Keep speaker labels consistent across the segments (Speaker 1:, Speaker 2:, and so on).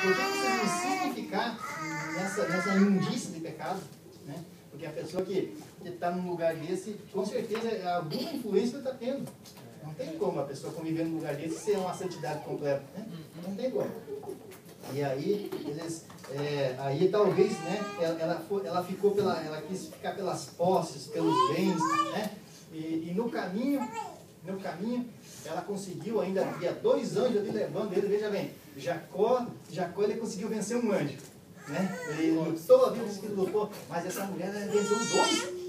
Speaker 1: por que vocês insistem em ficar nessa imundícia de pecado? Né? Porque a pessoa que está num lugar desse, com certeza, alguma influência está tendo. Não tem como a pessoa conviver num lugar desse ser uma santidade completa. Né? Não tem como. E aí, aí talvez, né, ela quis ficar pelas posses, pelos bens, né? E no caminho, ela conseguiu, ainda havia 2 anjos ali levando ele. Veja bem, Jacó ele conseguiu vencer um anjo, né? Ele lutou, a Bíblia diz que ele lutou, mas essa mulher venceu 2.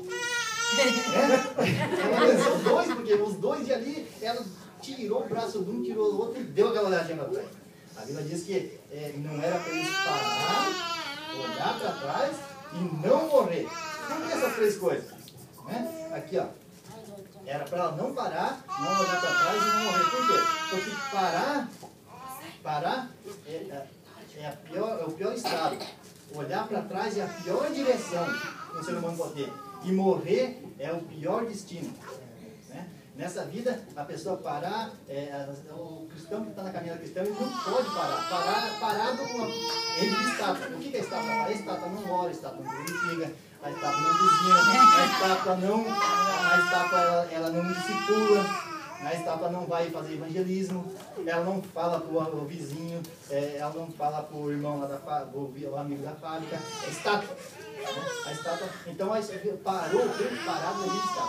Speaker 1: Ela venceu 2, porque os 2 de ali, ela tirou o braço de um, tirou do outro e deu aquela olhadinha para trás. A Bíblia diz que não era para eles parar, olhar para trás e não morrer. Por que essas 3 coisas? Né? Aqui, ó. Era para ela não parar, não olhar para trás e não morrer. Por quê? Porque parar é o pior estado. Olhar para trás é a pior direção que um ser humano pode ter. E morrer é o pior destino. Né? Nessa vida, a pessoa parar, o cristão que está na caminhada cristã, ele não pode parar. Parado com ele de estátua. O que é estátua? A estátua não ora, a estátua não glorifica, a estátua não vizinha, a estátua ela não discipula, a estátua não vai fazer evangelismo, ela não fala para o vizinho, ela não fala para o irmão lá o amigo da fábrica. É estátua. A estátua, então parou, parado ali está.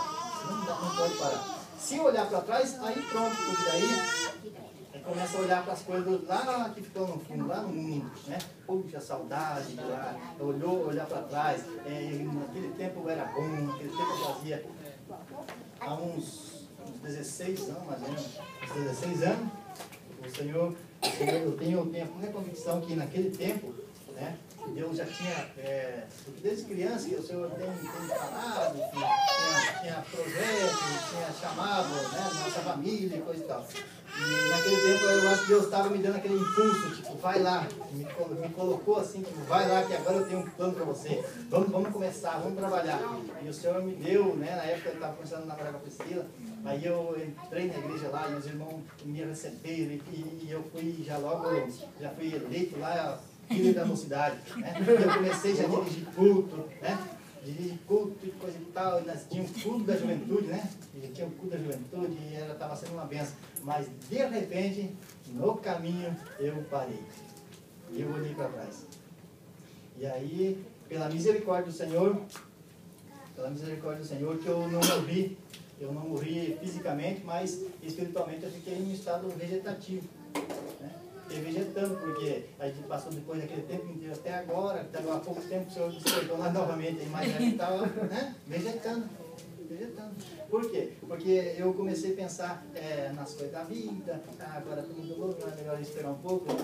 Speaker 1: Não pode parar. Se olhar para trás, aí pronto, porque daí começa a olhar para as coisas lá que ficam no fundo, lá no mundo, né? Puxa, saudade, olhar para trás. Naquele tempo era bom, naquele tempo eu fazia há uns 16 anos, mais ou menos, uns 16 anos, o Senhor, eu tenho a plena convicção que naquele tempo, né? Deus já tinha, desde criança, que o Senhor tem falado, que tinha projetos, tinha chamado, né, nossa família e coisa e tal. E naquele tempo eu acho que Deus estava me dando aquele impulso, tipo, vai lá, me colocou assim, tipo, vai lá que agora eu tenho um plano para você, vamos começar, vamos trabalhar. E o Senhor me deu, né, na época eu estava começando a namorar com a Priscila, aí eu entrei na igreja lá e os irmãos me receberam e eu fui já fui eleito lá, líder da mocidade, né? Eu comecei já a dirigir culto, né? Dirigir culto e coisa e tal, e nós tínhamos culto da juventude, né? E tinha o culto da juventude e ela estava sendo uma benção. Mas de repente, no caminho, eu parei. E eu olhei para trás. E aí, pela misericórdia do Senhor, que eu não morri fisicamente, mas espiritualmente eu fiquei em um estado vegetativo. Né? Fiquei vegetando, porque a gente passou depois daquele tempo inteiro até agora, há pouco tempo o Senhor despertou lá novamente, mas a gente estava, né, vegetando. Por quê? Porque eu comecei a pensar nas coisas da vida, agora tudo mudou, é melhor esperar um pouco, não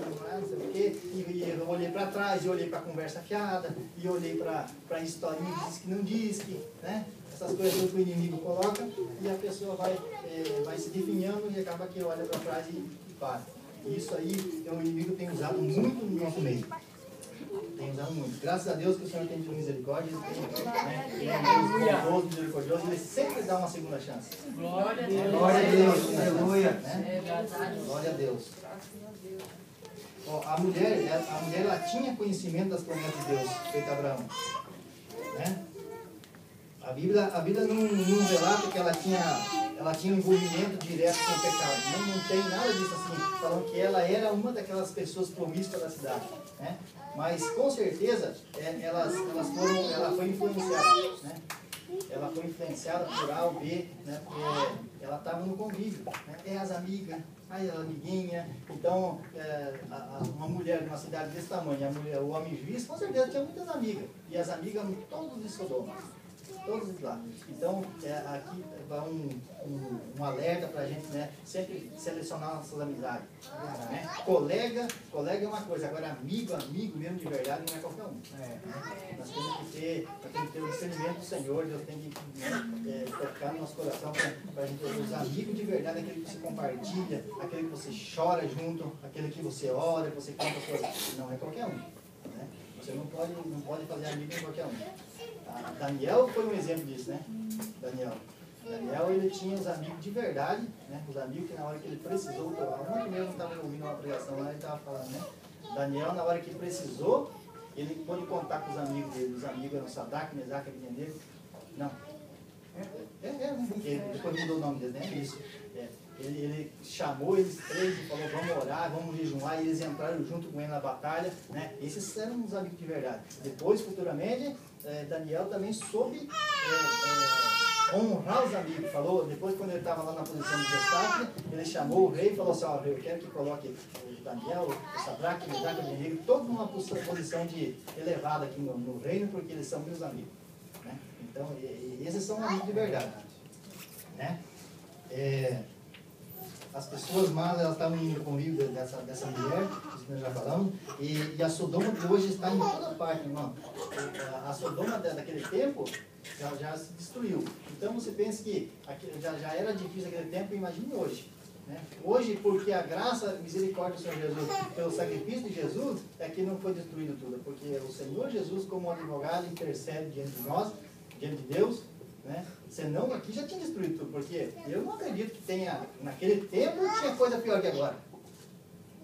Speaker 1: sei o quê, e eu olhei para trás, e olhei para a conversa fiada, e olhei para a historinha que diz que não diz que, né? Essas coisas que o inimigo coloca, e a pessoa vai se definhando e acaba que olha para trás e para. Isso aí o inimigo tem usado muito no nosso meio. Tem usado muito. Graças a Deus que o Senhor tem de misericórdia, Ele é um Deus bondoso, misericordioso, Ele sempre dá uma segunda chance.
Speaker 2: Glória a Deus.
Speaker 1: Glória a Deus. Aleluia. Glória a Deus. Ó, a mulher ela tinha conhecimento das promessas de Deus, feita Abraão. Né? A Bíblia não relata que ela tinha um envolvimento direto com o pecado. Não tem nada disso assim, falando que ela era uma daquelas pessoas promíscuas da cidade. Né? Mas com certeza ela foi influenciada. Né? Ela foi influenciada por A ou B, né? Porque ela estava no convívio. Né? As amigas, aí a amiguinha. Então, uma mulher de uma cidade desse tamanho, o homem juiz, com certeza tinha muitas amigas. E as amigas todos de Sodoma. Todos lá. Então, aqui vai um alerta para a gente, né, sempre selecionar nossas amizades. Né? Colega é uma coisa, agora amigo mesmo de verdade não é qualquer um. Nós temos que ter o discernimento do Senhor, Deus tem que tocar no nosso coração para a gente ter os amigos de verdade, aquele que você compartilha, aquele que você chora junto, aquele que você ora, que você conta as coisas. Não é qualquer um. Né? Você não pode fazer amigo com qualquer um. Daniel foi um exemplo disso, né? Daniel, ele tinha os amigos de verdade, né? Os amigos que na hora que ele precisou, ontem mesmo estava ouvindo uma pregação lá, ele estava falando, né? Daniel, na hora que precisou, ele pôde contar com os amigos dele. Os amigos eram Sadraque, Mesaque e Abednego. Não. Depois mudou o nome deles, né? Isso. Ele chamou eles três e falou, vamos orar, vamos jejuar, e eles entraram junto com ele na batalha, né? Esses eram os amigos de verdade. Depois, futuramente, Daniel também soube honrar os amigos. Falou, depois quando ele estava lá na posição de destaque, ele chamou o rei e falou assim, ó, eu quero que coloque o Daniel, o Sadraque, o Mesaque, o Abednego, todos numa posição de elevada aqui no reino, porque eles são meus amigos. Né? Então, esses são amigos de verdade. Né? As pessoas más, elas estavam no convívio dessa mulher, isso nós já falamos, e a Sodoma de hoje está em toda parte, irmão. A Sodoma daquele tempo já se destruiu. Então você pensa que já era difícil naquele tempo, imagine hoje. Né? Hoje, porque a graça, a misericórdia do Senhor Jesus, pelo sacrifício de Jesus, é que não foi destruído tudo, porque o Senhor Jesus, como advogado, intercede diante de nós, diante de Deus. Né? Senão aqui já tinha destruído tudo, porque eu não acredito que tenha, naquele tempo tinha coisa pior que agora.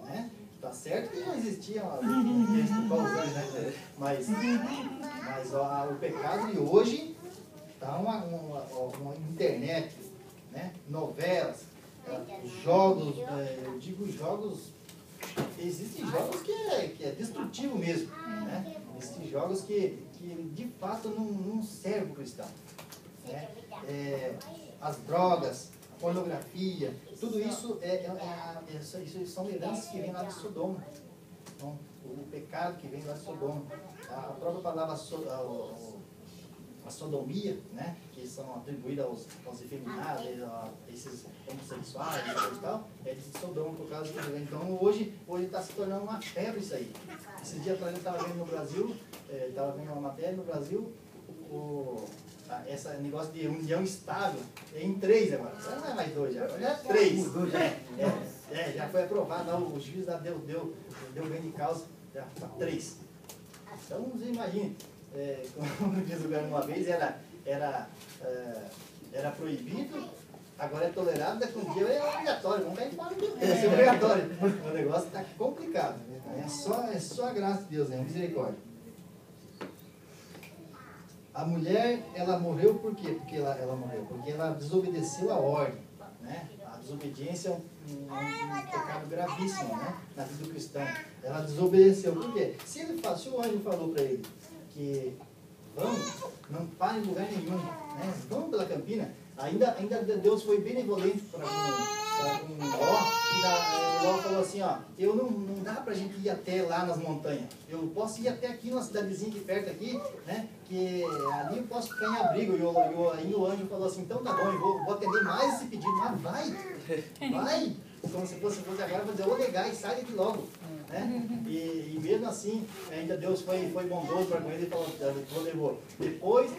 Speaker 1: Né? Tá certo que não existia mas o pecado de hoje está uma internet, né? Novelas, jogos, eu digo jogos, existem jogos que é destrutivo mesmo. Né? Existem jogos que de fato não servem para o cristão. Né? As drogas, a pornografia, tudo isso, isso são heranças que vêm lá de Sodoma. Então, o pecado que vem lá de Sodoma. A própria palavra a sodomia, né? Que são atribuídas aos efeminados, a esses homossexuais e tal, é de Sodoma por causa disso. Então hoje está se tornando uma febre isso aí. Esse dia atrás eu estava vendo no Brasil, estava vendo uma matéria no Brasil, esse negócio de união estável é em 3 agora. Não é mais 2, já é 3. Já foi aprovado, o juiz já deu bem de causa, já está 3. Então você imagina, como diz o Gano uma vez, era proibido, agora é tolerado, daqui um dia é obrigatório, vamos cair fora, vai ser obrigatório. O negócio está complicado, é só a graça de Deus, misericórdia. A mulher, ela morreu por quê? Porque ela morreu? Porque ela desobedeceu a ordem. Né? A desobediência é um pecado gravíssimo, né? Na vida do cristão. Ela desobedeceu. Por quê? Se o anjo falou para ele que vamos, não pare em lugar nenhum, né? Vamos pela campina, ainda Deus foi benevolente para Ló, e Ló falou assim, ó, não dá pra gente ir até lá nas montanhas, eu posso ir até aqui numa cidadezinha aqui perto aqui, né, que ali eu posso ficar em abrigo, aí o anjo falou assim, então tá bom, eu vou atender mais esse pedido, mas vai, como se fosse agora, vou dizer, ô legal, sai daqui logo, né, e mesmo assim, ainda Deus foi bondoso para com ele e falou, levou, depois,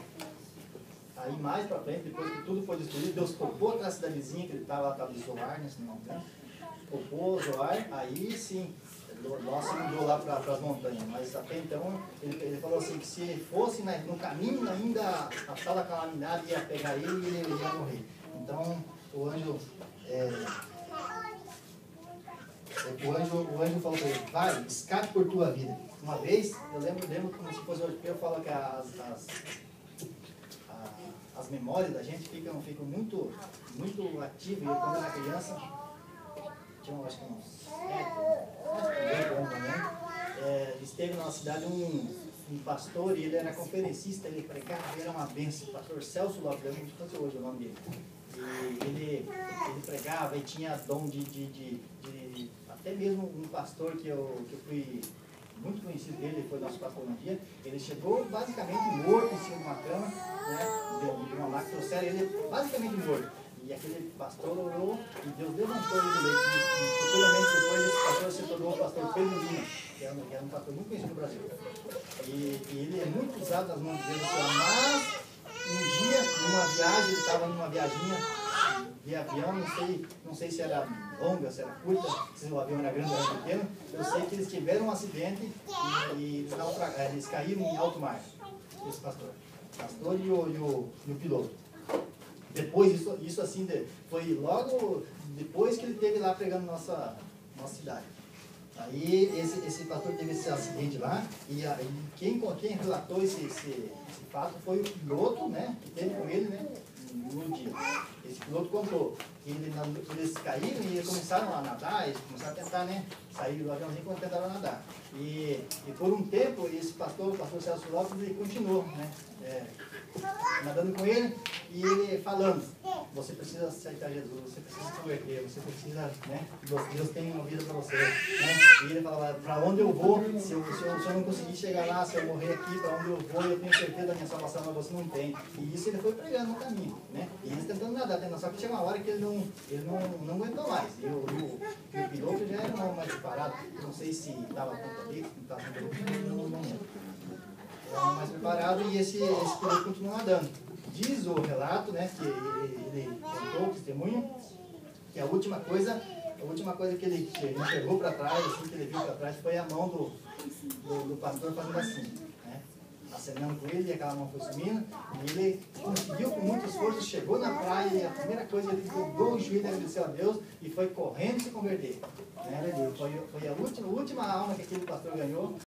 Speaker 1: aí mais para frente, depois que tudo foi destruído, Deus topou aquela cidadezinha que ele estava de Zoar, né, se não me engano. Topou Zoar, aí sim, Ló se mudou lá para as montanhas. Mas até então, ele falou assim, que se fosse no caminho ainda a tal da calamidade ia pegar ele e ele ia morrer. Então, o anjo falou para ele, vai, escape por tua vida. Uma vez, eu lembro como se fosse hoje, eu falo que as memórias da gente ficam muito, muito ativas. Eu, quando era criança, tinha acho que uns 8 anos também, esteve na cidade um pastor, e ele era conferencista, ele pregava, ele era uma benção, o pastor Celso Lopes, eu não sei hoje o nome dele. E ele pregava e tinha dom de até mesmo um pastor que eu fui muito conhecido dele, foi nosso pastor um dia, ele chegou basicamente morto em cima de uma cama, né, de uma maca, trouxeram ele basicamente morto. E aquele pastor orou e Deus levantou ele do leito. E futuramente depois esse pastor se tornou o pastor Pedro Lima, que era um pastor muito conhecido no Brasil. E ele é muito usado nas mãos de Deus, mas um dia, numa viagem, ele estava numa viaginha de avião, não sei se era longa, se era curta, se o avião era grande ou era pequeno. Eu sei que eles tiveram um acidente e eles caíram em alto mar, esse pastor. O pastor e o piloto. Depois, isso assim, foi logo depois que ele esteve lá pregando nossa cidade. Aí esse pastor teve esse acidente lá, e quem relatou esse fato foi o piloto, né, que teve com ele, né, no dia. Esse piloto contou que eles caíram e começaram a nadar, eles começaram a tentar, né, sair do aviãozinho quando tentaram nadar. E por um tempo, esse pastor, o pastor Celso Lopes, ele continuou, né, nadando com ele, e ele falando: você precisa aceitar Jesus, você precisa se converter, você precisa, né, Deus tem uma vida para você, né? E ele falava: para onde eu vou, se eu não conseguir chegar lá, se eu morrer aqui, para onde eu vou, eu tenho certeza da minha salvação, mas você não tem. E isso ele foi pregando no caminho, né? E eles tentando nadar, só que chega uma hora que ele não aguentou mais. E o piloto já era um homem mais preparado, não sei se estava tanto ali, não estava tanto ali, não lembro. Era um mais preparado, e esse piloto continuou nadando. Diz o relato, né, que ele contou o testemunho, que a última coisa que ele enxergou para trás, assim, que ele viu para trás, foi a mão do pastor fazendo assim, né, acenando com ele, e aquela mão foi sumindo, e ele conseguiu com muito esforço, chegou na praia, e a primeira coisa, ele dobrou o joelho, agradeceu a Deus, e foi correndo se converter. Né? Foi a última alma que aquele pastor ganhou.